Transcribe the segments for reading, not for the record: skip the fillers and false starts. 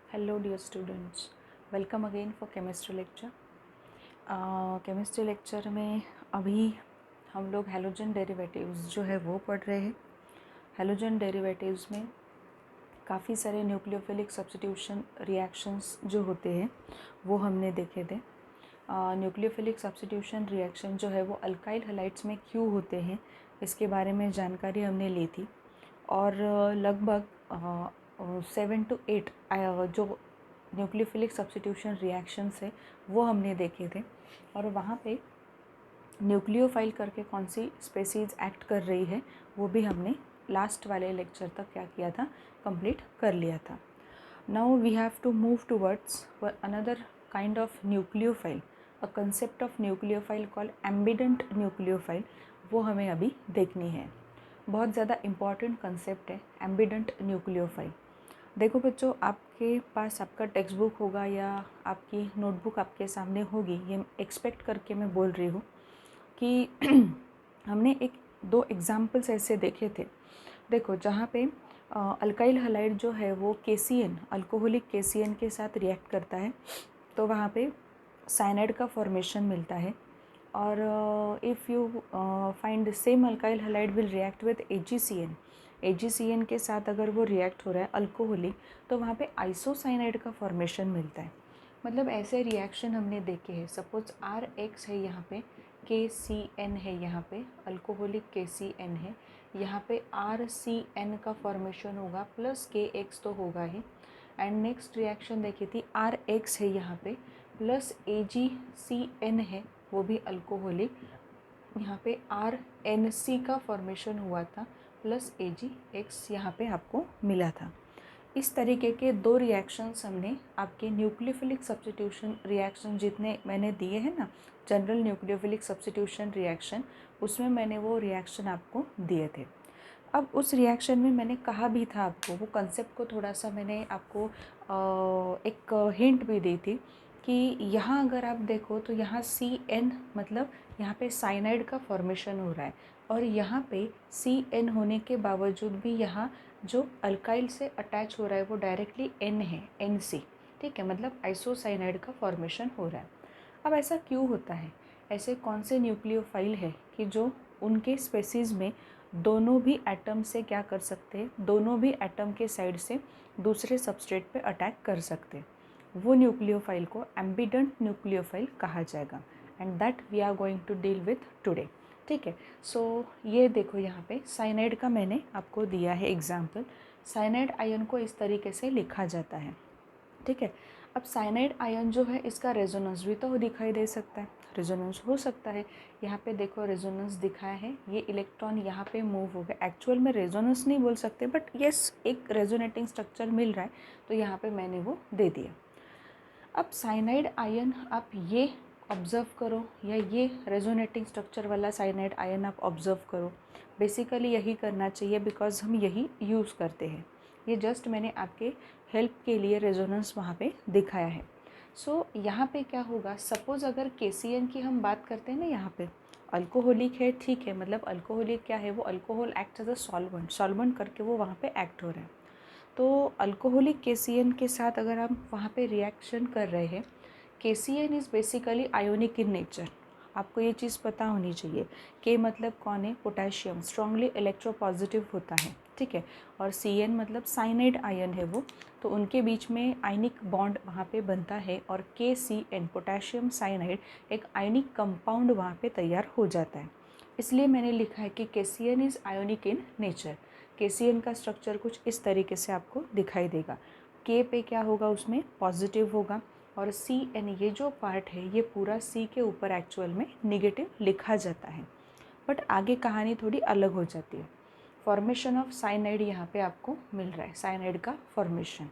Hello dear students, welcome again for chemistry lecture. Chemistry lecture में अभी हम लोग हैलोजन डेरिवेटिव्स जो है वो पढ़ रहे हैं। हैलोजन डेरिवेटिव्स में काफ़ी सारे न्यूक्लियोफिलिक सब्स्टिट्यूशन रिएक्शंस जो होते हैं वो हमने देखे थे। न्यूक्लियोफिलिक सब्स्टिट्यूशन रिएक्शन जो है वो अल्काइल हैलाइड्स में क्यों होते हैं इसके बारे में जानकारी हमने ली थी और लगभग 7 to 8 जो न्यूक्लियोफिलिक सब्स्टिट्यूशन रिएक्शंस है वो हमने देखे थे और वहाँ पे न्यूक्लियोफाइल करके कौन सी स्पेसीज एक्ट कर रही है वो भी हमने लास्ट वाले लेक्चर तक क्या किया था, कंप्लीट कर लिया था। Now we have to move towards another kind of nucleophile, a concept of nucleophile called ambident nucleophile, वो हमें अभी देखनी है। बहुत ज़्यादा इम्पॉर्टेंट कंसेप्ट है एम्बिडेंट न्यूक्लियोफाइल। देखो बच्चों, आपके पास आपका टेक्स्ट बुक होगा या आपकी नोटबुक आपके सामने होगी, ये एक्सपेक्ट करके मैं बोल रही हूँ कि हमने एक दो एग्जाम्पल्स ऐसे देखे थे। देखो, जहाँ पे अल्काइल हैलाइड जो है वो KCN, अल्कोहलिक KCN के साथ रिएक्ट करता है तो वहाँ पे साइनाइड का फॉर्मेशन मिलता है। और if you find the same alkyl halide will react with AgCN के साथ अगर वो रिएक्ट हो रहा है अल्कोहलिक, तो वहाँ पे आइसोसाइनाइड का फॉर्मेशन मिलता है। मतलब ऐसे रिएक्शन हमने देखे हैं। सपोज RX है, यहाँ पे KCN है, यहाँ पे अल्कोहलिक KCN है, यहाँ पे RCN का फॉर्मेशन होगा प्लस KX तो होगा ही। एंड नेक्स्ट रिएक्शन देखी थी RX है यहाँ पे प्लस AgCN है, वो भी अल्कोहलिक, यहाँ पे RNC का फॉर्मेशन हुआ था प्लस AgX यहाँ पे आपको मिला था। इस तरीके के दो रिएक्शंस हमने आपके न्यूक्लियोफिलिक सब्स्टिट्यूशन रिएक्शन जितने मैंने दिए हैं ना, जनरल न्यूक्लियोफिलिक सब्स्टिट्यूशन रिएक्शन, उसमें मैंने वो रिएक्शन आपको दिए थे। अब उस रिएक्शन में मैंने कहा भी था आपको, वो कंसेप्ट को थोड़ा सा मैंने आपको एक हिंट भी दी थी कि यहाँ अगर आप देखो तो यहाँ CN मतलब यहाँ पे साइनाइड का फॉर्मेशन हो रहा है और यहाँ पे CN होने के बावजूद भी यहाँ जो अल्काइल से अटैच हो रहा है वो डायरेक्टली N है, NC, ठीक है, मतलब आइसोसाइनाइड का फॉर्मेशन हो रहा है। अब ऐसा क्यों होता है? ऐसे कौन से न्यूक्लियोफाइल है कि जो उनके स्पेसीज़ में दोनों भी एटम से क्या कर सकते हैं, दोनों भी एटम के साइड से दूसरे सबस्ट्रेट पे अटैक कर सकते हैं? वो न्यूक्लियोफाइल को एम्बिडेंट न्यूक्लियोफाइल कहा जाएगा and that we are going to deal with today. ठीक है, सो ये देखो, यहाँ पे साइनाइड का मैंने आपको दिया है एग्जाम्पल। साइनाइड आयन को इस तरीके से लिखा जाता है, ठीक है। अब साइनाइड आयन जो है इसका रेजोनेंस भी तो दिखाई दे सकता है, रेजोनेंस हो सकता है। यहाँ पे देखो रेजोनेंस दिखाया है, ये इलेक्ट्रॉन यहाँ पे मूव हो गया। एक्चुअल में रेजोनेंस नहीं बोल सकते, बट यस एक रेजोनेटिंग स्ट्रक्चर मिल रहा है, तो यहाँ पे मैंने वो दे दिया। अब साइनाइड आयन आप ये ऑब्ज़र्व करो या ये रेजोनेटिंग स्ट्रक्चर वाला साइनाइड आयन आप ऑब्ज़र्व करो। बेसिकली यही करना चाहिए बिकॉज हम यही यूज़ करते हैं। ये जस्ट मैंने आपके हेल्प के लिए रेजोनेंस वहाँ पे दिखाया है। सो यहाँ पे क्या होगा, सपोज़ अगर KCN की हम बात करते हैं ना, यहाँ पे अल्कोहलिक है, ठीक है, मतलब अल्कोहलिक क्या है, वो alcohol act as a solvent करके वो वहाँ पे एक्ट हो रहा है। तो अल्कोहलिक KCN के साथ अगर हम वहाँ पे रिएक्शन कर रहे हैं, KCN is basically ionic in nature. आपको ये चीज़ पता होनी चाहिए। K मतलब कौन है, पोटेशियम, स्ट्रांगली इलेक्ट्रोपॉजिटिव होता है, ठीक है, और CN मतलब साइनाइड आयन है वो, तो उनके बीच में आयनिक बॉन्ड वहाँ पे बनता है और KCN पोटेशियम साइनाइड एक आयनिक कंपाउंड वहाँ पे तैयार हो जाता है। इसलिए मैंने लिखा है कि KCN is ionic in nature. KCN का स्ट्रक्चर कुछ इस तरीके से आपको दिखाई देगा। K पे क्या होगा, उसमें पॉजिटिव होगा, और CN ये जो पार्ट है ये पूरा C के ऊपर एक्चुअल में निगेटिव लिखा जाता है। बट आगे कहानी थोड़ी अलग हो जाती है। फॉर्मेशन ऑफ साइनाइड यहाँ पे आपको मिल रहा है, साइनाइड का फॉर्मेशन।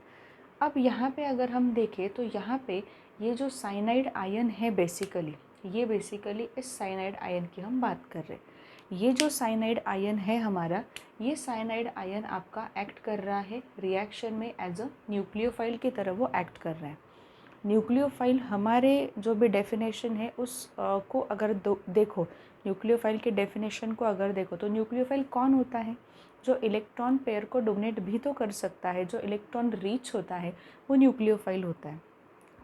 अब यहाँ पे अगर हम देखें तो यहाँ पे ये जो साइनाइड आयन है बेसिकली इस साइनाइड आयन की हम बात कर रहे हैं। ये जो साइनाइड आयन है हमारा, ये साइनाइड आयन आपका एक्ट कर रहा है रिएक्शन में एज अ न्यूक्लियोफाइल की तरह वो एक्ट कर रहा है। न्यूक्लियोफाइल हमारे जो भी डेफिनेशन है उस को अगर देखो, न्यूक्लियोफाइल के डेफिनेशन को अगर देखो तो न्यूक्लियोफाइल कौन होता है? जो इलेक्ट्रॉन पेयर को डोमिनेट भी तो कर सकता है, जो इलेक्ट्रॉन रीच होता है वो न्यूक्लियोफाइल होता है।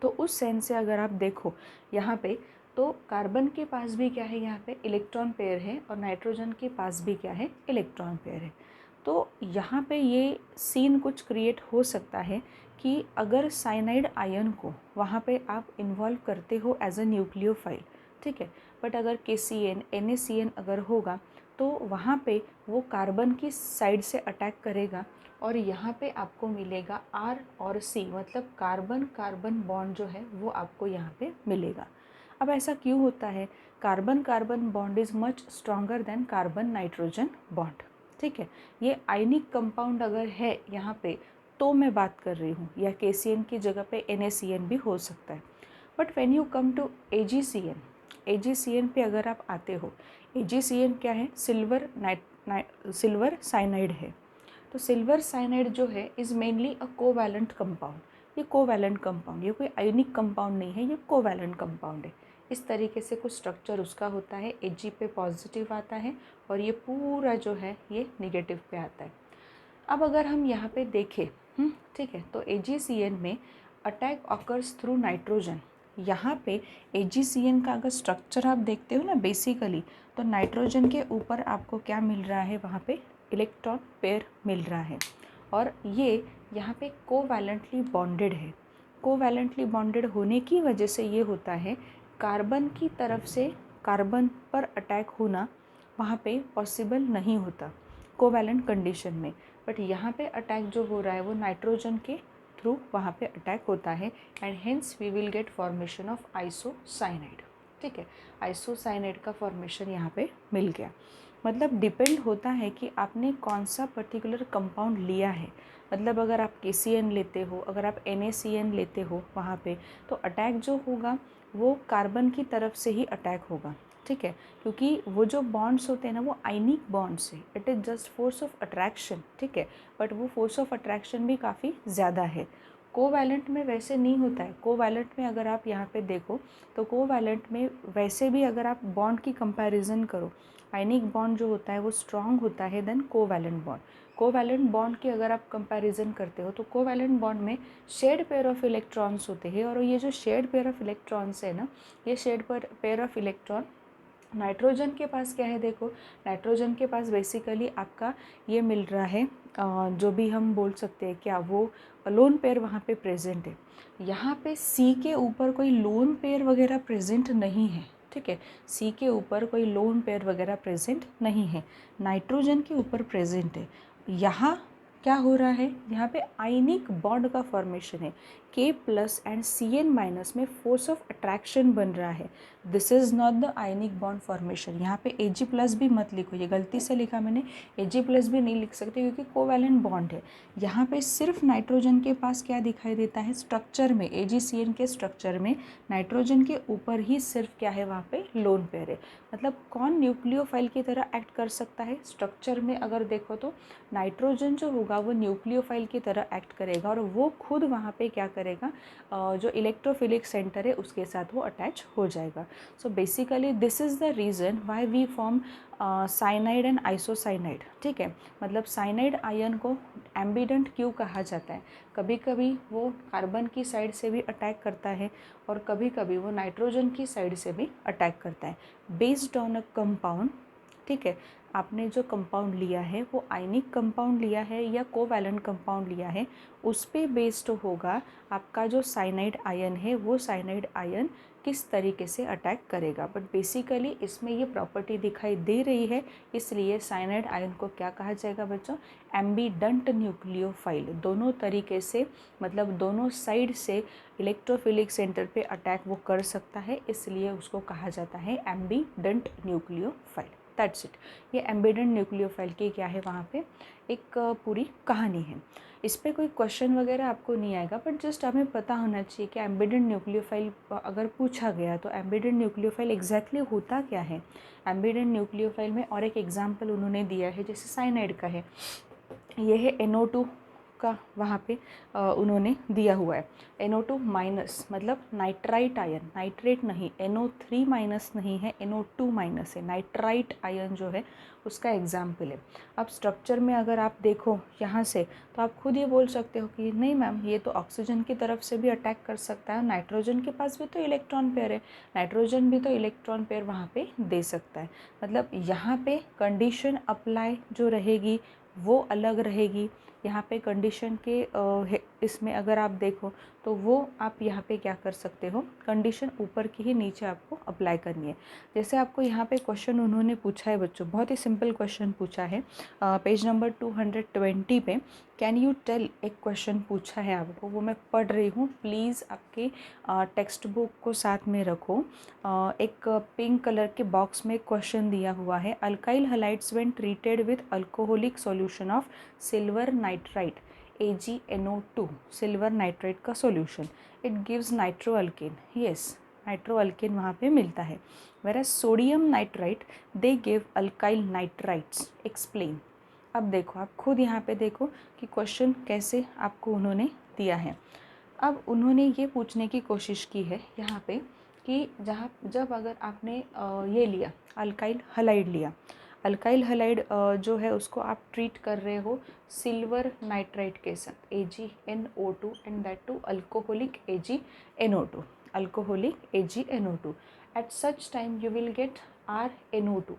तो उस सेंस से अगर आप देखो यहाँ पे, तो कार्बन के पास भी क्या है, यहाँ पे इलेक्ट्रॉन पेयर है और नाइट्रोजन के पास भी क्या है, इलेक्ट्रॉन पेयर है। तो यहाँ पे ये सीन कुछ क्रिएट हो सकता है कि अगर साइनाइड आयन को वहाँ पे आप इन्वॉल्व करते हो एज अ न्यूक्लियोफाइल, ठीक है, बट अगर KCN NaCN अगर होगा तो वहाँ पे वो कार्बन की साइड से अटैक करेगा और यहाँ पे आपको मिलेगा R और C, मतलब कार्बन कार्बन बॉन्ड जो है वो आपको यहाँ पे मिलेगा। अब ऐसा क्यों होता है? Carbon carbon bond is much stronger than carbon nitrogen bond, ठीक है। ये आयनिक कंपाउंड अगर है यहाँ पे तो मैं बात कर रही हूँ, या KCN की जगह पे NaCN भी हो सकता है। But when you come to AgCN पे अगर आप आते हो, AgCN क्या है? सिल्वर साइनाइड है। तो सिल्वर साइनाइड जो है is mainly a covalent compound. ये कोवैलेंट कंपाउंड, ये कोई आयनिक कंपाउंड नहीं है, ये कोवैलेंट कंपाउंड है। इस तरीके से कुछ स्ट्रक्चर उसका होता है, Ag पे पॉजिटिव आता है और ये पूरा जो है ये निगेटिव पे आता है। अब अगर हम यहाँ पे देखें, ठीक है, तो AgCN में अटैक ऑकर्स थ्रू नाइट्रोजन। यहाँ पे AgCN का अगर स्ट्रक्चर आप देखते हो ना बेसिकली, तो नाइट्रोजन के ऊपर आपको क्या मिल रहा है, वहाँ पे इलेक्ट्रॉन पेयर मिल रहा है और ये यहाँ पे कोवैलेंटली बॉन्डेड है। कोवैलेंटली बॉन्डेड होने की वजह से ये होता है, कार्बन की तरफ से कार्बन पर अटैक होना वहाँ पे पॉसिबल नहीं होता कोवैलेंट कंडीशन में, बट यहाँ पे अटैक जो हो रहा है वो नाइट्रोजन के थ्रू वहाँ पे अटैक होता है and hence we will get formation of isocyanide, ठीक है। आइसोसाइनाइड का फॉर्मेशन यहाँ पे मिल गया। मतलब डिपेंड होता है कि आपने कौन सा पर्टिकुलर कंपाउंड लिया है। मतलब अगर आप KCN लेते हो, अगर आप NaCN लेते हो वहाँ पे, तो अटैक जो होगा वो कार्बन की तरफ से ही अटैक होगा, ठीक है, क्योंकि वो जो बॉन्ड्स होते हैं ना वो आयनिक बॉन्ड्स है, it is just force of attraction, ठीक है, बट वो फोर्स ऑफ अट्रैक्शन भी काफ़ी ज़्यादा है। कोवैलेंट में वैसे नहीं होता है। कोवैलेंट में अगर आप यहाँ पे देखो तो कोवैलेंट में वैसे भी अगर आप बॉन्ड की कंपैरिजन करो, आयनिक बॉन्ड जो होता है वो स्ट्रॉन्ग होता है then covalent bond. Covalent bond की अगर आप कंपैरिजन करते हो तो कोवैलेंट बॉन्ड में शेड पेयर ऑफ इलेक्ट्रॉन्स होते हैं और ये जो शेड पेयर ऑफ इलेक्ट्रॉन्स है ना, ये shared pair of electron nitrogen के पास क्या है, देखो नाइट्रोजन के पास बेसिकली आपका ये मिल रहा है, जो भी हम बोल सकते हैं क्या, वो लोन पेयर वहाँ पे प्रेजेंट है। यहाँ पे C के ऊपर कोई लोन पेयर वगैरह प्रेजेंट नहीं है, ठीक है, C के ऊपर कोई लोन पेयर वगैरह प्रेजेंट नहीं है, नाइट्रोजन के ऊपर प्रेजेंट है। यहाँ क्या हो रहा है, यहाँ पे आयनिक बॉन्ड का फॉर्मेशन है, K प्लस एंड CN- में फोर्स ऑफ अट्रैक्शन बन रहा है। This is not the ionic bond formation. यहाँ पे Ag+ भी मत लिखो, ये गलती से लिखा मैंने, Ag+ भी नहीं लिख सकते क्योंकि कोवैलेंट बॉन्ड है। यहाँ पे सिर्फ नाइट्रोजन के पास क्या दिखाई देता है, स्ट्रक्चर में AgCN के स्ट्रक्चर में नाइट्रोजन के ऊपर ही सिर्फ क्या है, वहाँ पे लोन पेयर है। मतलब कौन न्यूक्लियोफाइल की तरह एक्ट कर सकता है, स्ट्रक्चर में अगर देखो तो नाइट्रोजन जो होगा वो न्यूक्लियोफाइल की तरह एक्ट करेगा और वो खुद वहाँ पे क्या करेगा, जो इलेक्ट्रोफिलिक सेंटर है उसके साथ वो अटैच हो जाएगा। So basically this is the reason why we form cyanide and isocyanide, ठीक है। मतलब साइनाइड आयन को एम्बिडेंट क्यों कहा जाता है, कभी कभी वो कार्बन की साइड से भी अटैक करता है और कभी कभी वो नाइट्रोजन की साइड से भी अटैक करता है, बेस्ड ऑन अ कंपाउंड, ठीक है। आपने जो कंपाउंड लिया है वो आयनिक कंपाउंड लिया है या कोवैलेंट कंपाउंड लिया है, उस पे बेस्ड होगा आपका जो साइनाइड आयन है, वो साइनाइड आयन किस तरीके से अटैक करेगा। बट बेसिकली इसमें ये प्रॉपर्टी दिखाई दे रही है, इसलिए साइनाइड आयन को क्या कहा जाएगा बच्चों, एम्बिडेंट न्यूक्लियोफाइल। दोनों तरीके से, मतलब दोनों साइड से इलेक्ट्रोफिलिक सेंटर पे अटैक वो कर सकता है, इसलिए उसको कहा जाता है एम्बिडेंट न्यूक्लियोफाइल। That's it. ये एम्बिडेंट न्यूक्लियोफाइल की क्या है, वहाँ पे एक पूरी कहानी है। इस पर कोई क्वेश्चन वगैरह आपको नहीं आएगा, बट जस्ट हमें पता होना चाहिए कि एम्बिडेंट न्यूक्लियोफाइल अगर पूछा गया तो एम्बिडेंट न्यूक्लियोफाइल एग्जैक्टली होता क्या है। एम्बिडेंट न्यूक्लियोफाइल में और एक एग्जाम्पल उन्होंने दिया है, जैसे साइनाइड का है, ये है NO2 आपका वहाँ पे उन्होंने दिया हुआ है। NO2 माइनस मतलब नाइट्राइट आयन, नाइट्रेट नहीं, NO3 माइनस नहीं है, NO2 माइनस है, नाइट्राइट आयन जो है उसका एग्जाम्पल है। अब स्ट्रक्चर में अगर आप देखो यहाँ से तो आप खुद ये बोल सकते हो कि नहीं मैम ये तो ऑक्सीजन की तरफ से भी अटैक कर सकता है, नाइट्रोजन के पास भी तो इलेक्ट्रॉन पेयर है, नाइट्रोजन भी तो इलेक्ट्रॉन पेयर वहाँ पे दे सकता है। मतलब यहाँ पे कंडीशन अप्लाई जो रहेगी वो अलग रहेगी। यहाँ पे कंडीशन के इसमें अगर आप देखो तो वो आप यहाँ पे क्या कर सकते हो, कंडीशन ऊपर की ही नीचे आपको अप्लाई करनी है। जैसे आपको यहाँ पे क्वेश्चन उन्होंने पूछा है बच्चों, बहुत ही सिंपल क्वेश्चन पूछा है पेज नंबर 220 पे। कैन यू टेल, एक क्वेश्चन पूछा है आपको, वो मैं पढ़ रही हूँ, प्लीज़ आपके टेक्स्ट बुक को साथ में रखो। एक पिंक कलर के बॉक्स में क्वेश्चन दिया हुआ है, alkyl halides when treated with alcoholic solution of silver nitrite AgNO2, silver nitrite का solution, it gives nitro alkane. Yes, nitro alkane वहाँ पे मिलता है। Whereas sodium nitrite they give alkyl nitrites, explain. अब देखो, आप खुद यहाँ पे देखो कि क्वेश्चन कैसे आपको उन्होंने दिया है। अब उन्होंने ये पूछने की कोशिश की है यहाँ पे कि जब अगर आपने ये लिया अल्काइल हलाइड लिया, अल्काइल हलाइड जो है उसको आप ट्रीट कर रहे हो सिल्वर नाइट्राइट के साथ AgNO2 and that too alcoholic AgNO2, alcoholic AgNO2, at such time you will get RNO2,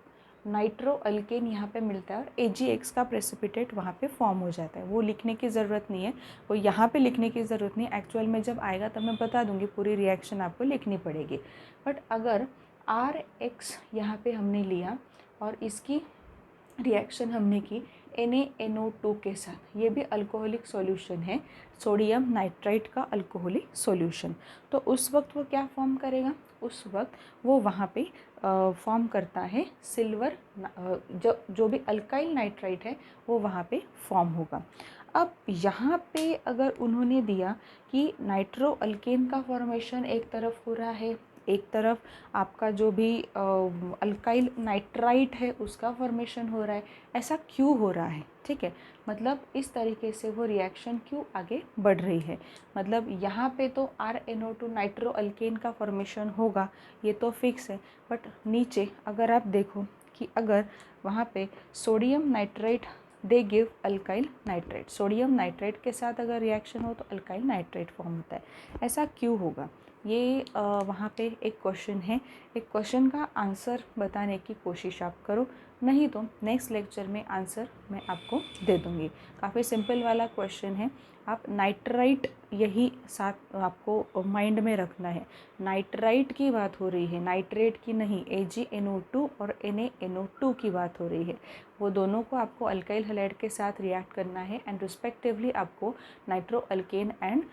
nitro alkane यहाँ पे मिलता है और AgX का प्रेसिपिटेट वहाँ पे फॉर्म हो जाता है। वो लिखने की ज़रूरत नहीं है, वो यहाँ पे लिखने की ज़रूरत नहीं है, एक्चुअल में जब आएगा तब मैं बता दूँगी, पूरी रिएक्शन आपको लिखनी पड़ेगी। बट अगर RX यहाँ पे हमने लिया और इसकी रिएक्शन हमने की NaNO2 के साथ, ये भी अल्कोहलिक सॉल्यूशन है, सोडियम नाइट्राइट का अल्कोहलिक सॉल्यूशन, तो उस वक्त वो क्या फॉर्म करेगा, उस वक्त वो वहाँ पे फॉर्म करता है सिल्वर, जो भी अल्काइल नाइट्राइट है वो वहाँ पे फॉर्म होगा। अब यहाँ पे अगर उन्होंने दिया कि नाइट्रो अल्केन का फॉर्मेशन एक तरफ हो रहा है, एक तरफ आपका जो भी अल्काइल नाइट्राइट है उसका फॉर्मेशन हो रहा है, ऐसा क्यों हो रहा है, ठीक है, मतलब इस तरीके से वो रिएक्शन क्यों आगे बढ़ रही है। मतलब यहाँ पे तो RNO2 नाइट्रो अल्केन का फॉर्मेशन होगा, ये तो फिक्स है, बट नीचे अगर आप देखो कि अगर वहाँ पे sodium nitrite they give alkyl nitrite, sodium nitrite के साथ अगर रिएक्शन हो तो अल्काइल नाइट्राइट फॉर्म होता है, ऐसा क्यों होगा, ये वहाँ पे एक क्वेश्चन है। एक क्वेश्चन का आंसर बताने की कोशिश आप करो, नहीं तो नेक्स्ट लेक्चर में आंसर मैं आपको दे दूँगी। काफ़ी सिंपल वाला क्वेश्चन है, आप नाइट्राइट यही साथ आपको माइंड में रखना है, नाइट्राइट की बात हो रही है, नाइट्रेट की नहीं, AgNO2 और NaNO2 की बात हो रही है, वो दोनों को आपको अल्काइल हैलाइड के साथ रिएक्ट करना है एंड रिस्पेक्टिवली आपको नाइट्रो अल्केन एंड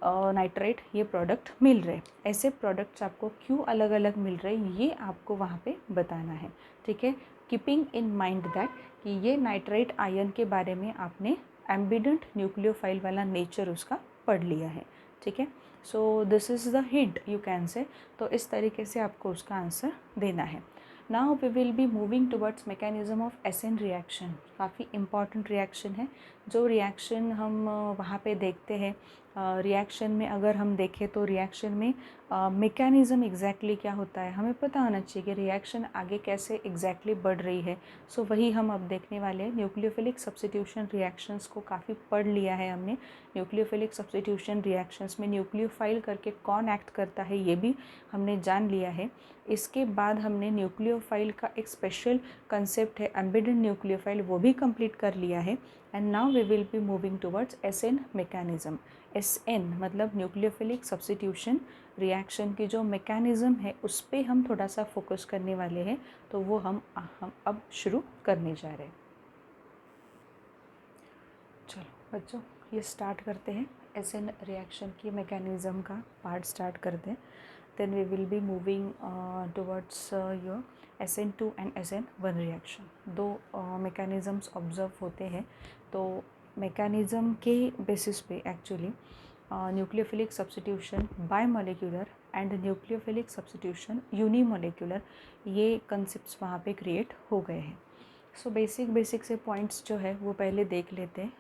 नाइट्राइट ये प्रोडक्ट मिल रहे। ऐसे प्रोडक्ट्स आपको क्यों अलग अलग मिल रहे ये आपको वहाँ पे बताना है, ठीक है। कीपिंग इन माइंड दैट कि ये नाइट्राइट आयन के बारे में आपने एम्बिडेंट न्यूक्लियोफाइल वाला नेचर उसका पढ़ लिया है, ठीक है। So this is the hint you can से, तो इस तरीके से आपको उसका आंसर देना है। Now we will be moving towards mechanism of SN reaction, काफ़ी इम्पॉर्टेंट रिएक्शन है। जो रिएक्शन हम वहाँ पे देखते हैं, रिएक्शन में अगर हम देखें तो रिएक्शन में मेकेनिज़्म एग्जैक्टली क्या होता है, हमें पता होना चाहिए कि रिएक्शन आगे कैसे एग्जैक्टली बढ़ रही है। सो वही हम अब देखने वाले हैं। न्यूक्लियोफिलिक सब्स्टिट्यूशन रिएक्शंस को काफ़ी पढ़ लिया है हमने। न्यूक्लियोफिलिक सब्स्टिट्यूशन रिएक्शंस में न्यूक्लियोफाइल करके कौन एक्ट करता है ये भी हमने जान लिया है। इसके बाद हमने न्यूक्लियोफाइल का एक स्पेशल कंसेप्ट है एम्बेडेड न्यूक्लियोफाइल, वो भी कंप्लीट कर लिया है। And now we will be moving towards SN mechanism. SN मतलब न्यूक्लियोफिलिक सब्स्टिट्यूशन रिएक्शन की जो मैकेनिज़्म है उस पर हम थोड़ा सा फोकस करने वाले हैं, तो वो हम अब शुरू करने जा रहे हैं। चलो बच्चों, ये स्टार्ट करते हैं, SN रिएक्शन की मैकेनिज़्म का पार्ट स्टार्ट करते हैं। Then we will be moving towards your SN2 and SN1 reaction. दो मैकेनिज़म्स ऑब्जर्व होते हैं, तो मैकेनिज़्म के बेसिस पे actually nucleophilic substitution bimolecular and nucleophilic substitution unimolecular, ये कंसेप्ट्स वहाँ पे क्रिएट हो गए हैं। सो बेसिक से पॉइंट्स जो है वो पहले देख लेते हैं।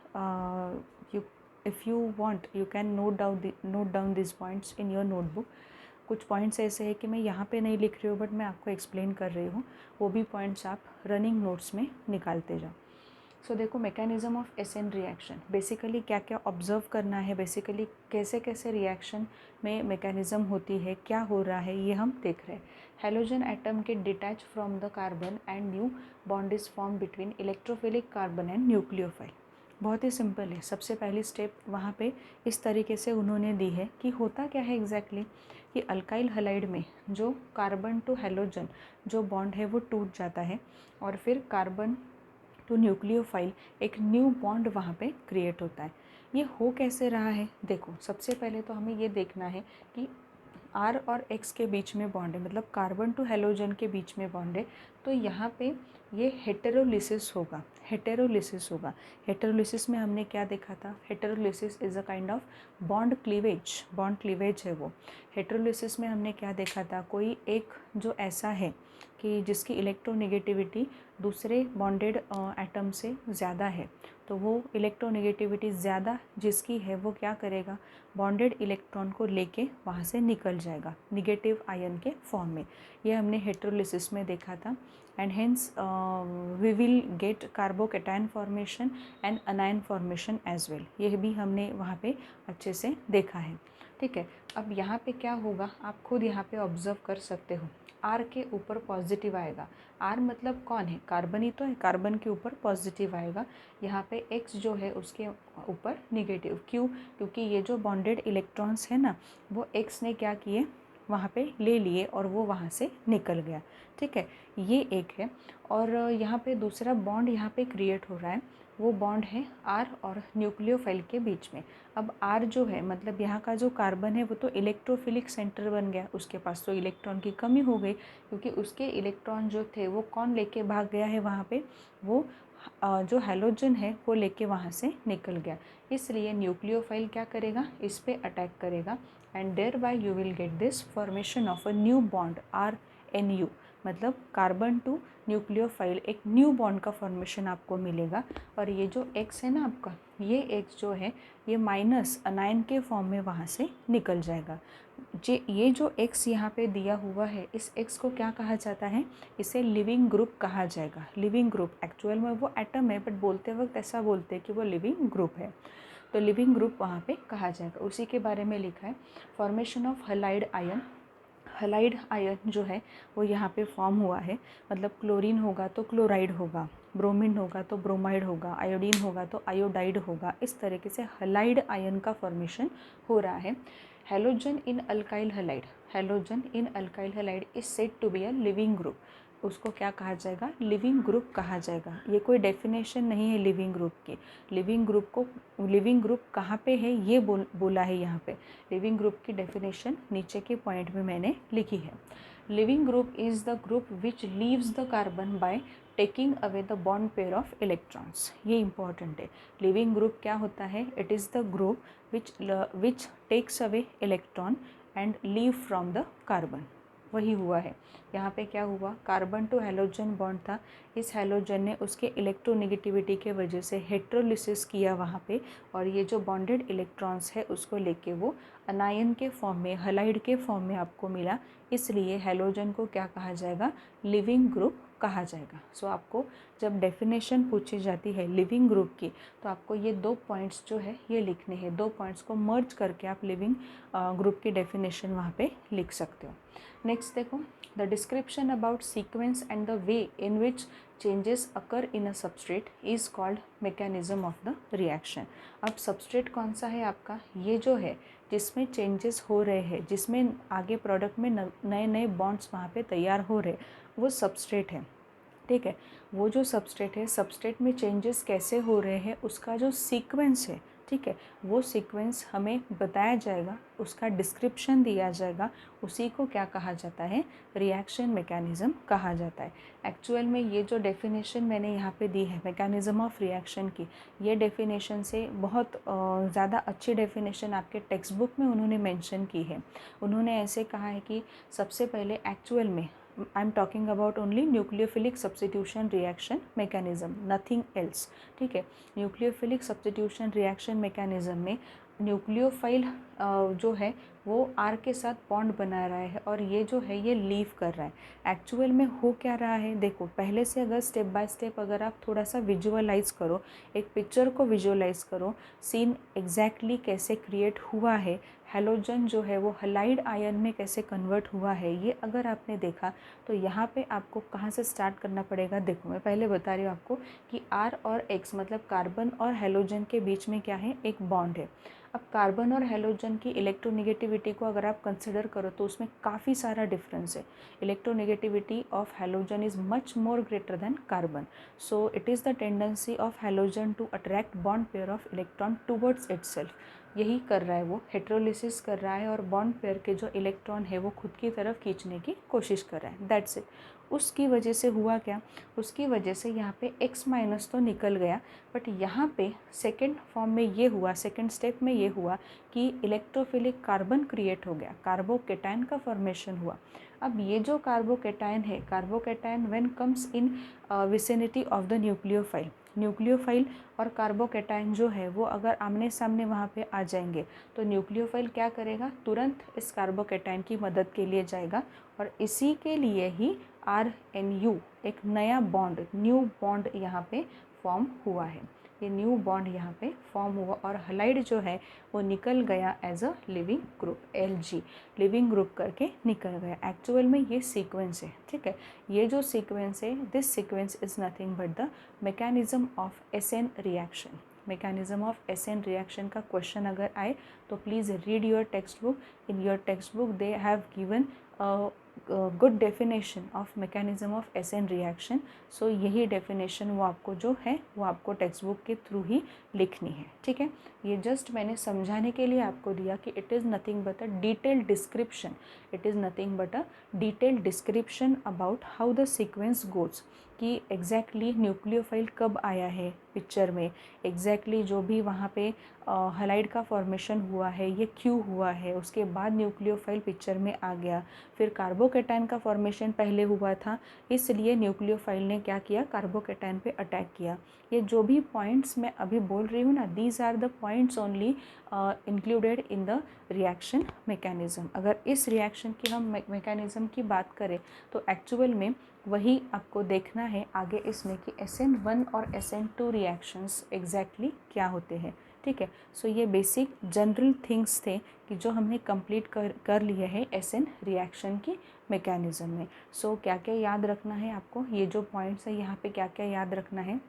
If you want you can note down this points in your notebook. कुछ पॉइंट्स ऐसे हैं कि मैं यहाँ पे नहीं लिख रही हूँ बट मैं आपको एक्सप्लेन कर रही हूँ, वो भी पॉइंट्स आप रनिंग नोट्स में निकालते जाओ। सो देखो, mechanism of SN reaction, basically क्या क्या ऑब्जर्व करना है, बेसिकली कैसे कैसे रिएक्शन में मैकेनिज़्म होती है, क्या हो रहा है, ये हम देख रहे हैं। हेलोजन एटम के detach from the carbon and new bond is form between electrophilic carbon and nucleophile. बहुत ही सिंपल है। सबसे पहली स्टेप वहाँ पे इस तरीके से उन्होंने दी है कि होता क्या है एग्जैक्टली कि अल्काइल हलाइड में जो कार्बन टू हेलोजन जो बॉन्ड है वो टूट जाता है और फिर कार्बन टू न्यूक्लियोफाइल एक न्यू बॉन्ड वहाँ पे क्रिएट होता है। ये हो कैसे रहा है? देखो, सबसे पहले तो हमें ये देखना है कि R और X के बीच में बॉन्ड है, मतलब कार्बन टू हेलोजन के बीच में बॉन्ड है, तो यहाँ पे ये हेटेरोलिसिस होगा। हेटेरोलिसिस होगा। हेटेरोलिसिस में हमने क्या देखा था? Heterolysis is a kind of bond cleavage, bond cleavage है वो। हेटेरोलिसिस में हमने क्या देखा था? कोई एक जो ऐसा है कि जिसकी इलेक्ट्रोनेगेटिविटी दूसरे बॉन्डेड एटम से ज़्यादा है, तो वो इलेक्ट्रोनेगेटिविटी ज़्यादा जिसकी है वो क्या करेगा? बॉन्डेड इलेक्ट्रॉन को लेके वहाँ से निकल जाएगा निगेटिव आयन के फॉर्म में। ये हमने हेटेरोलिसिस में देखा था। And hence we will get carbocation formation and anion formation as well. ये भी हमने वहाँ पे अच्छे से देखा है। ठीक है, अब यहाँ पे क्या होगा आप खुद यहाँ पे ऑब्जर्व कर सकते हो। R के ऊपर पॉजिटिव आएगा। R मतलब कौन है? कार्बन ही तो है। कार्बन के ऊपर पॉजिटिव आएगा। यहाँ पे X जो है उसके ऊपर निगेटिव। क्यों? क्योंकि ये जो बॉन्डेड इलेक्ट्रॉन्स है ना, वो X ने क्या किए? वहाँ पे ले लिए और वो वहाँ से निकल गया। ठीक है, ये एक है। और यहाँ पे दूसरा बॉन्ड यहाँ पे क्रिएट हो रहा है, वो बॉन्ड है R और न्यूक्लियोफाइल के बीच में। अब R जो है मतलब यहाँ का जो कार्बन है वो तो इलेक्ट्रोफिलिक सेंटर बन गया, उसके पास तो इलेक्ट्रॉन की कमी हो गई, क्योंकि उसके इलेक्ट्रॉन जो थे वो कौन लेके भाग गया है वहाँ पे? वो जो हैलोजन है वो लेके वहाँ से निकल गया। इसलिए न्यूक्लियोफाइल क्या करेगा? इस पे अटैक करेगा and thereby you will get this formation of a new bond RNU, मतलब कार्बन टू न्यूक्लियोफाइल एक न्यू बॉन्ड का फॉर्मेशन आपको मिलेगा। और ये जो X है ना आपका, ये X जो है ये माइनस अनायन के फॉर्म में वहाँ से निकल जाएगा। ये जो X यहाँ पे दिया हुआ है, इस X को क्या कहा जाता है? इसे लिविंग ग्रुप कहा जाएगा। लिविंग ग्रुप, एक्चुअल में वो एटम है बट बोलते वक्त ऐसा बोलते हैं कि वो लिविंग ग्रुप है, तो लिविंग ग्रुप वहाँ पे कहा जाएगा। उसी के बारे में लिखा है। Formation of halide ion, halide ion जो है वो यहाँ पे फॉर्म हुआ है, मतलब क्लोरीन होगा तो क्लोराइड होगा, ब्रोमीन होगा तो ब्रोमाइड होगा, आयोडीन होगा तो आयोडाइड होगा। इस तरीके से हलाइड आयन का फॉर्मेशन हो रहा है। Halogen in alkyl halide, halogen in alkyl halide is said to be a leaving group. उसको क्या कहा जाएगा? लिविंग ग्रुप कहा जाएगा। ये कोई डेफिनेशन नहीं है लिविंग ग्रुप की। लिविंग ग्रुप को, लिविंग ग्रुप कहाँ पे है ये बोला है यहाँ पे। लिविंग ग्रुप की डेफिनेशन नीचे के पॉइंट में मैंने लिखी है। Leaving group is the group which leaves the carbon by taking away the bond pair of electrons. ये इंपॉर्टेंट है। लिविंग ग्रुप क्या होता है? It is the group which takes away electron and leave from the carbon. वही हुआ है यहाँ पे। क्या हुआ? कार्बन टू हेलोजन बॉन्ड था, इस हेलोजन ने उसके इलेक्ट्रोनेगेटिविटी के वजह से हेट्रोलिसिस किया वहाँ पे, और ये जो बॉन्डेड इलेक्ट्रॉन्स है उसको लेके वो अनायन के फॉर्म में, हलाइड के फॉर्म में आपको मिला। इसलिए हेलोजन को क्या कहा जाएगा? लिविंग ग्रुप कहा जाएगा। सो आपको जब डेफिनेशन पूछी जाती है लिविंग ग्रुप की, तो आपको ये 2 पॉइंट्स जो है ये लिखने हैं। 2 पॉइंट्स को मर्ज करके आप लिविंग ग्रुप की डेफिनेशन वहाँ पे लिख सकते हो। नेक्स्ट देखो, the description about sequence and the way in which changes occur in a substrate is called mechanism of the reaction. अब सबस्ट्रेट कौन सा है आपका? ये जो है जिसमें चेंजेस हो रहे हैं, जिसमें आगे प्रोडक्ट में नए नए बॉन्ड्स वहाँ पे तैयार हो रहे, वो सबस्ट्रेट है। ठीक है, वो जो सबस्ट्रेट है, सबस्ट्रेट में चेंजेस कैसे हो रहे हैं उसका जो सीक्वेंस है, ठीक है, वो सीक्वेंस हमें बताया जाएगा, उसका डिस्क्रिप्शन दिया जाएगा। उसी को क्या कहा जाता है? रिएक्शन मैकेनिज़्म कहा जाता है। एक्चुअल में ये जो डेफिनेशन मैंने यहाँ पे दी है मैकेनिज़्म ऑफ रिएक्शन की, ये डेफिनेशन से बहुत ज़्यादा अच्छी डेफिनेशन आपके टेक्स्ट बुक में उन्होंने मेंशन की है। उन्होंने ऐसे कहा है कि सबसे पहले एक्चुअल में I am talking about only nucleophilic substitution reaction mechanism, nothing else, ठीक है। न्यूक्लियोफिलिक सब्स्टिट्यूशन रिएक्शन मैकेनिज्म में न्यूक्लियोफाइल जो है वो आर के साथ बॉन्ड बना रहा है और ये जो है ये लीव कर रहा है। एक्चुअल में हो क्या रहा है, देखो पहले से अगर स्टेप बाय स्टेप अगर आप थोड़ा सा विजुअलाइज करो, एक पिक्चर को विजुअलाइज करो, सीन एग्जैक्टली कैसे क्रिएट हुआ है, हैलोजन जो है वो हलाइड आयन में कैसे कन्वर्ट हुआ है, ये अगर आपने देखा तो यहाँ पे आपको कहाँ से स्टार्ट करना पड़ेगा। देखो मैं पहले बता रही हूँ आपको कि R और X मतलब कार्बन और हैलोजन के बीच में क्या है, एक बॉन्ड है। अब कार्बन और हैलोजन की इलेक्ट्रोनेगेटिविटी को अगर आप कंसिडर करो तो उसमें काफ़ी सारा डिफरेंस है। Electronegativity of halogen is much more greater than carbon, so it is the tendency of halogen to attract bond pair of electron towards itself. यही कर रहा है वो, हेट्रोलिसिस कर रहा है और बॉन्ड पेयर के जो इलेक्ट्रॉन है वो खुद की तरफ खींचने की कोशिश कर रहा है, दैट्स इट। उसकी वजह से हुआ क्या, उसकी वजह से यहाँ पे X माइनस तो निकल गया, बट यहाँ पे सेकेंड फॉर्म में ये हुआ, सेकेंड स्टेप में ये हुआ कि इलेक्ट्रोफिलिक कार्बन क्रिएट हो गया, कार्बोकेटायन का फॉर्मेशन हुआ। अब ये जो कार्बोकेटायन है, carbocation when comes in vicinity of the nucleophile, nucleophile और कार्बोकेटायन जो है वो अगर आमने सामने वहाँ पे आ जाएंगे तो न्यूक्लियोफाइल क्या करेगा, तुरंत इस कार्बोकेटायन की मदद के लिए जाएगा और इसी के लिए ही RNU एक नया बॉन्ड, न्यू बॉन्ड यहाँ पे फॉर्म हुआ है। ये न्यू बॉन्ड यहाँ पे फॉर्म हुआ और हलाइड जो है वो निकल गया as a leaving group, Lg leaving group करके निकल गया। एक्चुअल में ये सीक्वेंस है, ठीक है। ये जो सीक्वेंस है, this sequence is nothing but the mechanism of SN reaction. Mechanism of SN reaction का क्वेश्चन अगर आए तो please read your text book. In your text book they have given good definition of mechanism of SN reaction. So यही definition वो आपको जो है वो आपको टेक्स्ट बुक के थ्रू ही लिखनी है, ठीक है। ये जस्ट मैंने समझाने के लिए आपको दिया कि it is nothing but a detailed description, it is nothing but a detailed description about how the sequence goes, कि एग्जैक्टली न्यूक्लियोफाइल कब आया है पिक्चर में, एग्जैक्टली जो भी वहाँ पे हलाइड का फॉर्मेशन हुआ है ये क्यों हुआ है, उसके बाद न्यूक्लियोफाइल पिक्चर में आ गया, फिर कार्बोकेटायन का फॉर्मेशन पहले हुआ था इसलिए न्यूक्लियोफाइल ने क्या किया, कार्बोकेटायन पे अटैक किया। ये जो भी पॉइंट्स मैं अभी बोल रही हूँ ना, these are the points only included in the reaction mechanism. अगर इस रिएक्शन की हम मैकेनिज्म की बात करें तो एक्चुअल में वही आपको देखना है आगे इसमें कि SN1 और SN2 रिएक्शंस एग्जैक्टली क्या होते हैं, ठीक है। सो ये बेसिक जनरल थिंग्स थे कि जो हमने कंप्लीट कर लिए हैं SN रिएक्शन की मैकेनिज्म में। सो क्या क्या याद रखना है आपको, ये जो पॉइंट्स है यहाँ पे क्या क्या याद रखना है।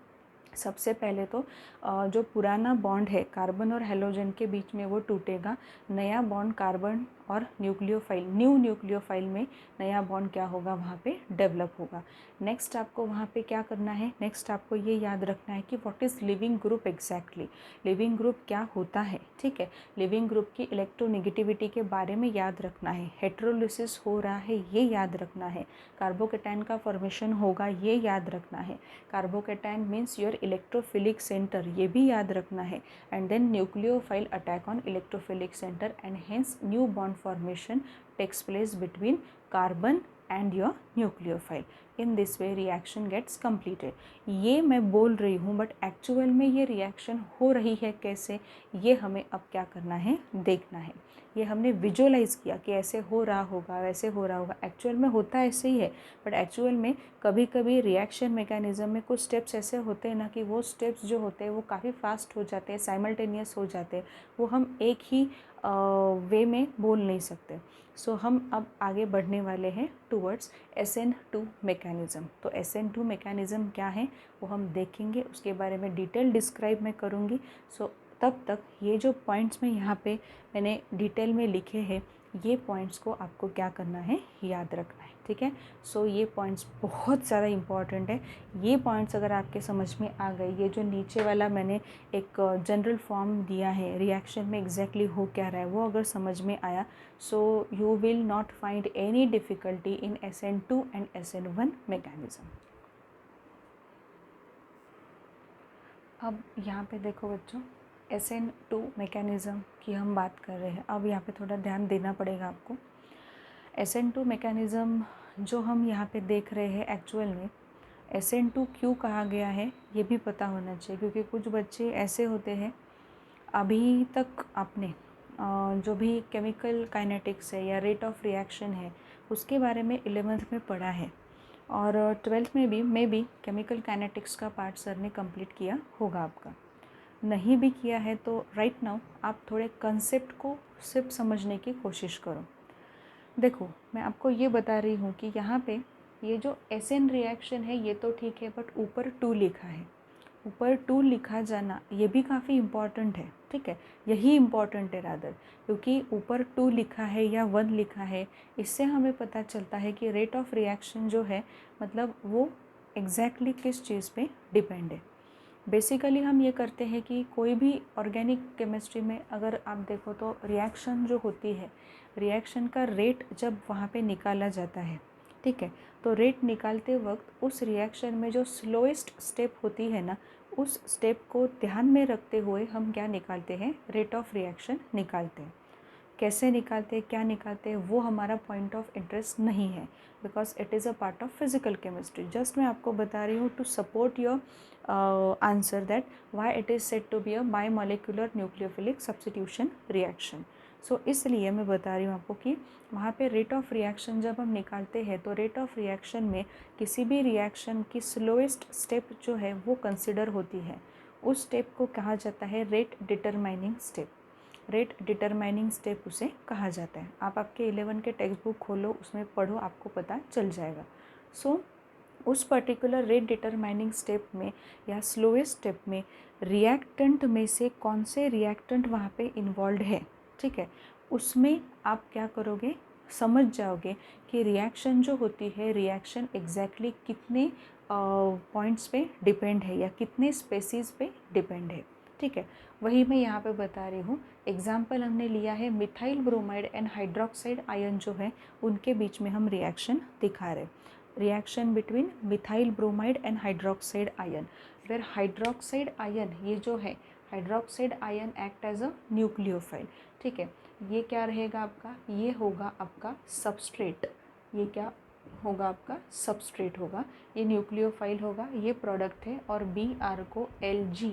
सबसे पहले तो जो पुराना बॉन्ड है कार्बन और हैलोजन के बीच में वो टूटेगा, नया बॉन्ड कार्बन और न्यूक्लियोफाइल, न्यू न्यूक्लियोफाइल में नया बॉन्ड क्या होगा वहाँ पे डेवलप होगा। नेक्स्ट आपको वहाँ पे क्या करना है, नेक्स्ट आपको ये याद रखना है कि what is leaving group exactly, living group क्या होता है, ठीक है। लिविंग ग्रुप की इलेक्ट्रोनेगेटिविटी के बारे में याद रखना है, हेट्रोलिसिस हो रहा है ये याद रखना है, कार्बोकेटायन का फॉर्मेशन होगा ये याद रखना है, carbocation means your electrophilic centre ये भी याद रखना है, and then nucleophile attack on electrophilic centre and hence new bond formation takes place between carbon and your nucleophile. In this way reaction gets completed. ये मैं बोल रही हूँ बट एक्चुअल में ये रिएक्शन हो रही है कैसे, ये हमें अब क्या करना है, देखना है। ये हमने विजुअलाइज़ किया कि ऐसे हो रहा होगा वैसे हो रहा होगा, एक्चुअल में होता ऐसे ही है, बट एक्चुअल में कभी कभी रिएक्शन मैकेनिज्म में कुछ स्टेप्स ऐसे होते हैं ना कि वो स्टेप्स जो होते हैं वो काफ़ी फास्ट हो जाते हैं, साइमल्टेनियस हो जाते हैं, वो हम एक ही वे में बोल नहीं सकते। सो हम अब आगे बढ़ने वाले हैं टूवर्ड्स SN2 मैकेनिज़्म। तो SN2 मैकेनिज़्म क्या है वो हम देखेंगे, उसके बारे में डिटेल डिस्क्राइब मैं करूँगी। सो तब तक ये जो पॉइंट्स में यहाँ पे मैंने डिटेल में लिखे हैं ये पॉइंट्स को आपको क्या करना है, याद रखना है, ठीक है। सो ये पॉइंट्स बहुत ज़्यादा इम्पॉर्टेंट है। ये पॉइंट्स अगर आपके समझ में आ गए, ये जो नीचे वाला मैंने एक जनरल फॉर्म दिया है रिएक्शन में एग्जैक्टली हो क्या रहा है वो अगर समझ में आया, so you will not find any difficulty in SN2 and SN1 mechanism. अब यहाँ पे देखो बच्चों, SN2 मैकेनिज़्म की हम बात कर रहे हैं। अब यहाँ पे थोड़ा ध्यान देना पड़ेगा आपको। SN2 मैकेनिज़्म जो हम यहाँ पे देख रहे हैं एक्चुअल में SN2 क्यों कहा गया है ये भी पता होना चाहिए, क्योंकि कुछ बच्चे ऐसे होते हैं अभी तक आपने जो भी केमिकल काइनेटिक्स है या रेट ऑफ रिएक्शन है उसके बारे में 11th में पढ़ा है और 12th में भी मे बी केमिकल काइनेटिक्स का पार्ट सर ने कंप्लीट किया होगा। आपका नहीं भी किया है तो राइट नाउ आप थोड़े कंसेप्ट को सिर्फ समझने की कोशिश करो। देखो मैं आपको ये बता रही हूँ कि यहाँ पे ये जो SN रिएक्शन है ये तो ठीक है, बट ऊपर 2 लिखा है, ऊपर 2 लिखा जाना ये भी काफ़ी इम्पॉर्टेंट है। ठीक है, यही इम्पॉर्टेंट है रादर, क्योंकि ऊपर 2 लिखा है या 1 लिखा है इससे हमें पता चलता है कि रेट ऑफ रिएक्शन जो है मतलब वो एग्जैक्टली किस चीज़ पे डिपेंड है। बेसिकली हम ये करते हैं कि कोई भी ऑर्गेनिक केमिस्ट्री में अगर आप देखो तो रिएक्शन जो होती है, रिएक्शन का रेट जब वहाँ पे निकाला जाता है, ठीक है, तो रेट निकालते वक्त उस रिएक्शन में जो स्लोएस्ट स्टेप होती है ना, उस स्टेप को ध्यान में रखते हुए हम क्या निकालते हैं, रेट ऑफ रिएक्शन निकालते हैं। कैसे निकालते हैं, क्या निकालते हैं, वो हमारा पॉइंट ऑफ इंटरेस्ट नहीं है, because it is a part of physical chemistry. Just मैं आपको बता रही हूँ to support your answer that why it is said to be a biomolecular nucleophilic substitution reaction. So इसलिए मैं बता रही हूँ आपको कि वहाँ पे रेट ऑफ रिएक्शन जब हम निकालते हैं तो रेट ऑफ रिएक्शन में किसी भी रिएक्शन की स्लोएस्ट स्टेप जो है वो कंसिडर होती है। उस स्टेप को कहा जाता है rate determining step. Rate determining step उसे कहा जाता है। आप आपके 11 के टेक्स्ट बुक खोलो, उसमें पढ़ो, आपको पता चल जाएगा। सो उस पर्टिकुलर रेट डिटरमाइनिंग स्टेप में या स्लोएस्ट स्टेप में रिएक्टेंट में से कौन से रिएक्टेंट वहाँ पे इन्वॉल्व है, ठीक है, उसमें आप क्या करोगे, समझ जाओगे कि रिएक्शन जो होती है, रिएक्शन एग्जैक्टली कितने पॉइंट्स पे डिपेंड है या कितने स्पेसीज पे डिपेंड है। ठीक है, वही मैं यहाँ पे बता रही हूँ। एग्जाम्पल हमने लिया है methyl bromide and hydroxide ion जो है उनके बीच में हम रिएक्शन दिखा रहे। Reaction between methyl bromide and hydroxide ion, where hydroxide ion ये जो है, hydroxide ion act as a nucleophile. ठीक है, ये क्या रहेगा आपका, ये होगा आपका सबस्ट्रेट, ये क्या होगा आपका सबस्ट्रेट होगा, ये न्यूक्लियोफाइल होगा, ये प्रोडक्ट है, और Br को Lg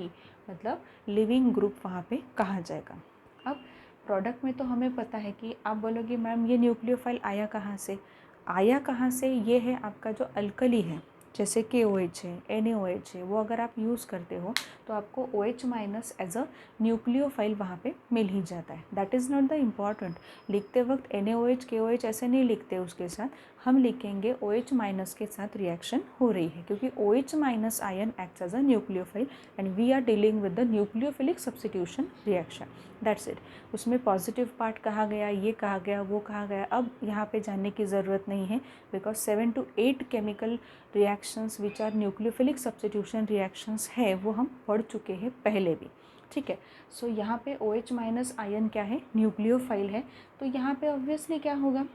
मतलब लिविंग ग्रुप वहाँ पे कहा जाएगा। अब प्रोडक्ट में तो हमें पता है कि आप बोलोगे मैम ये न्यूक्लियोफाइल आया कहाँ से, आया कहाँ से, ये है आपका जो अल्कली है, जैसे KOH है, NaOH है, वो अगर आप यूज़ करते हो तो आपको OH minus as a nucleophile वहाँ पे मिल ही जाता है। That is not the important, लिखते वक्त NaOH KOH ऐसे नहीं लिखते, उसके साथ हम लिखेंगे OH माइनस के साथ रिएक्शन हो रही है, क्योंकि OH minus ion acts as a nucleophile and we are dealing with the nucleophilic substitution reaction. That's it. उसमें पॉजिटिव पार्ट कहा गया, ये कहा गया, वो कहा गया, अब यहाँ पे जानने की ज़रूरत नहीं है, because 7 to 8 chemical reactions which are nucleophilic substitution reactions है वो हम पढ़ चुके हैं पहले भी। ठीक है, सो यहाँ पे OH माइनस आयन क्या है, न्यूक्लियोफाइल है, तो यहाँ पे ऑब्वियसली क्या होगा,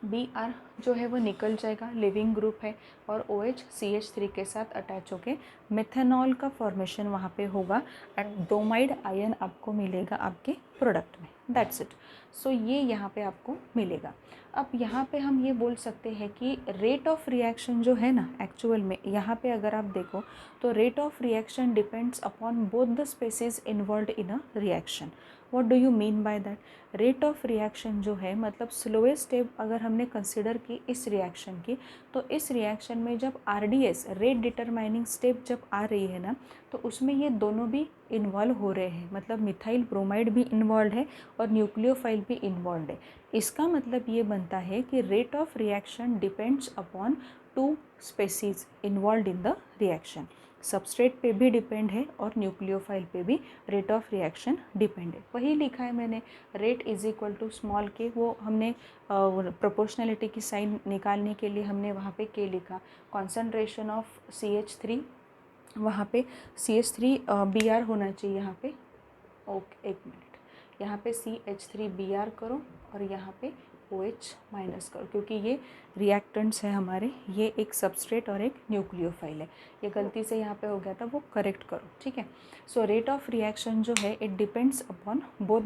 Br जो है वो निकल जाएगा, लिविंग ग्रुप है, और OH CH3 के साथ अटैच होके मेथेनॉल का फॉर्मेशन वहाँ पे होगा एंड ब्रोमाइड आयन आपको मिलेगा आपके प्रोडक्ट में। That's it. सो ये यहाँ पे आपको मिलेगा। अब यहाँ पे हम ये बोल सकते हैं कि रेट ऑफ रिएक्शन जो है ना, एक्चुअल में यहाँ पे अगर आप देखो तो rate of reaction depends upon both the species involve in a reaction. What do you mean by that, rate of reaction जो है मतलब स्लोएस्ट स्टेप अगर हमने कंसिडर की इस रिएक्शन की, तो इस रिएक्शन में जब RDS रेट डिटरमाइनिंग स्टेप जब आ रही है ना, तो उसमें ये दोनों भी इन्वॉल्व हो रहे हैं, मतलब मिथाइल ब्रोमाइड भी इन्वॉल्व है और न्यूक्लियोफाइल भी इन्वॉल्व है। इसका मतलब ये बनता है कि rate of reaction depends upon 2 species involve in the reaction. Substrate पे भी डिपेंड है और न्यूक्लियोफाइल पे भी रेट ऑफ रिएक्शन डिपेंड है। वही लिखा है मैंने, rate is equal to small k, वो हमने प्रोपोर्शनलिटी की साइन निकालने के लिए हमने वहाँ पे के लिखा, कॉन्सेंट्रेशन ऑफ CH3, वहाँ पे CH3 Br होना चाहिए यहाँ पे, ओके एक मिनट, यहाँ पे CH3 Br करो और यहाँ पे OH माइनस करो, क्योंकि ये रिएक्टेंट्स है हमारे, ये एक सबस्ट्रेट और एक न्यूक्लियोफाइल है। ये गलती से यहाँ पे हो गया था, वो करेक्ट करो, ठीक है। सो रेट ऑफ रिएक्शन जो है it depends upon both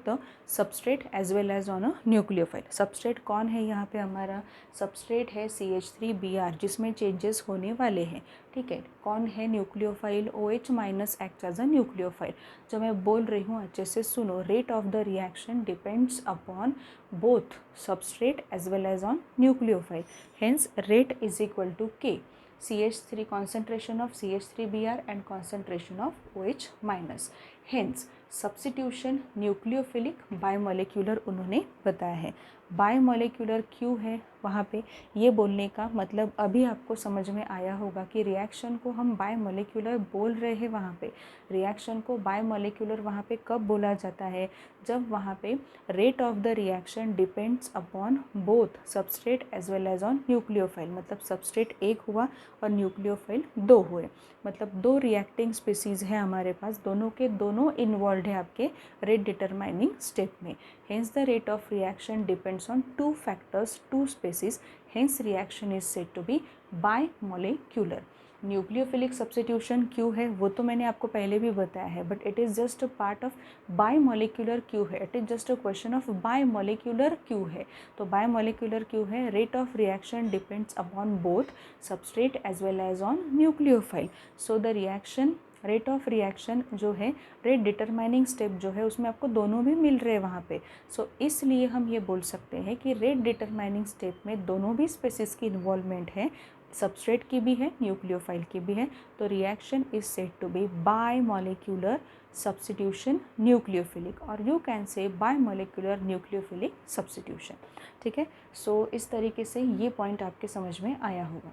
the substrate as well as on a nucleophile. Substrate कौन है यहाँ पे हमारा? सबस्ट्रेट है CH3Br, जिसमें चेंजेस होने वाले हैं, ठीक है। कौन है nucleophile? OH minus act as a nucleophile. जो मैं बोल रही हूँ अच्छे से सुनो, rate of the reaction depends upon both substrate as well as on nucleophile, hence rate is equal to K, CH3 concentration of CH3Br and concentration of OH minus, hence substitution nucleophilic biomolecular उन्होंने बताया है। Biomolecular क्यों है वहाँ पे, ये बोलने का मतलब अभी आपको समझ में आया होगा कि रिएक्शन को हम बायोमोलिक्यूलर बोल रहे हैं वहाँ पे। रिएक्शन को बायोमोलिक्यूलर वहाँ पे कब बोला जाता है? जब वहाँ पे rate of the reaction depends upon both substrate as well as on nucleophile, मतलब सबस्ट्रेट एक हुआ और न्यूक्लियोफाइल दो हुए, मतलब दो रिएक्टिंग स्पीसीज़ हैं हमारे पास, दोनों के दोनों इन्वॉल्व है आपके रेट डिटरमाइनिंग स्टेप में। Hence the rate of reaction depends on two factors, two species, hence reaction is said to be bimolecular. Nucleophilic substitution क्यों है वो तो मैंने आपको पहले भी बताया है, but it is just a part of bimolecular क्यों है, it is just a question of bimolecular क्यों है। तो बायमोलिक्यूलर क्यों है? Rate of reaction depends upon both substrate as well as on nucleophile. So the reaction, rate of reaction जो है, rate determining step जो है, उसमें आपको दोनों भी मिल रहे हैं वहाँ पे। सो इसलिए हम ये बोल सकते हैं कि रेट डिटरमाइनिंग स्टेप में दोनों भी स्पेसिस की इन्वॉल्वमेंट है, सबस्ट्रेट की भी है, न्यूक्लियोफाइल की भी है। तो reaction is said to be bimolecular substitution nucleophilic, और you can say bimolecular nucleophilic substitution, ठीक है। सो इस तरीके से ये पॉइंट आपके समझ में आया होगा।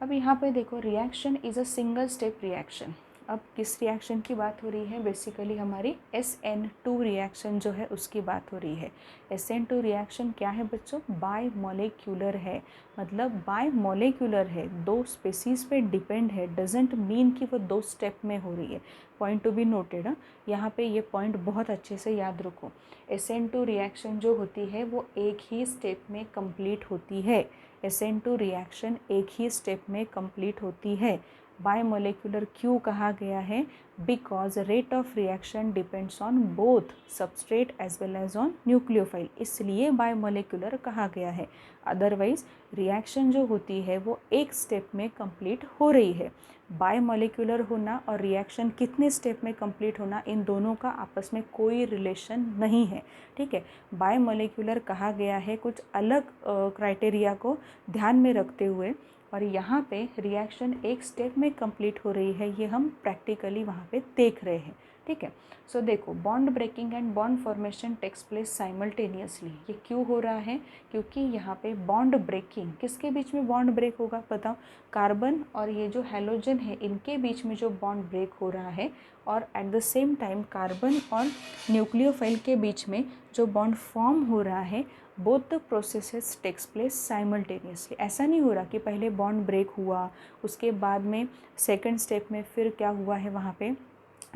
अब यहाँ पे देखो, reaction is a single step reaction. अब किस रिएक्शन की बात हो रही है? बेसिकली हमारी SN2 रिएक्शन जो है उसकी बात हो रही है। SN2 रिएक्शन क्या है बच्चों? बायमोलिक्यूलर है, मतलब बायमोलिक्यूलर है, दो स्पेसीज पे डिपेंड है, डजेंट मीन कि वो दो स्टेप में हो रही है। पॉइंट टू बी नोटेड, यहाँ पे ये पॉइंट बहुत अच्छे से याद रखो। SN2 रिएक्शन जो होती है वो एक ही स्टेप में कंप्लीट होती है। SN2 रिएक्शन एक ही स्टेप में कंप्लीट होती है। बायमोलिक्यूलर क्यों कहा गया है? Because rate of reaction depends on both substrate as well as on nucleophile, इसलिए बायमोलिक्यूलर कहा गया है। अदरवाइज रिएक्शन जो होती है वो एक स्टेप में कंप्लीट हो रही है। बायमोलिक्यूलर होना और रिएक्शन कितने स्टेप में कंप्लीट होना, इन दोनों का आपस में कोई रिलेशन नहीं है, ठीक है। बायमोलिक्यूलर कहा गया है कुछ अलग क्राइटेरिया को ध्यान में रखते हुए, और यहाँ पे रिएक्शन एक स्टेप में कंप्लीट हो रही है, ये हम प्रैक्टिकली वहाँ पे देख रहे हैं, ठीक है। सो देखो, bond breaking and bond formation takes place simultaneously. ये क्यों हो रहा है? क्योंकि यहाँ पे बॉन्ड ब्रेकिंग, किसके बीच में बॉन्ड ब्रेक होगा बताओ? कार्बन और ये जो हैलोजन है इनके बीच में जो बॉन्ड ब्रेक हो रहा है, और at the same time carbon और न्यूक्लियोफाइल के बीच में जो बॉन्ड फॉर्म हो रहा है, both the processes takes place simultaneously. ऐसा नहीं हो रहा कि पहले बॉन्ड ब्रेक हुआ, उसके बाद में सेकंड स्टेप में फिर क्या हुआ है, वहाँ पे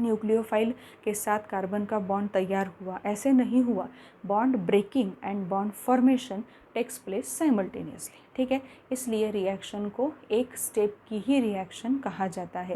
न्यूक्लियोफाइल के साथ कार्बन का बॉन्ड तैयार हुआ, ऐसे नहीं हुआ। Bond breaking and bond formation takes place simultaneously, ठीक है। इसलिए रिएक्शन को एक स्टेप की ही रिएक्शन कहा जाता है।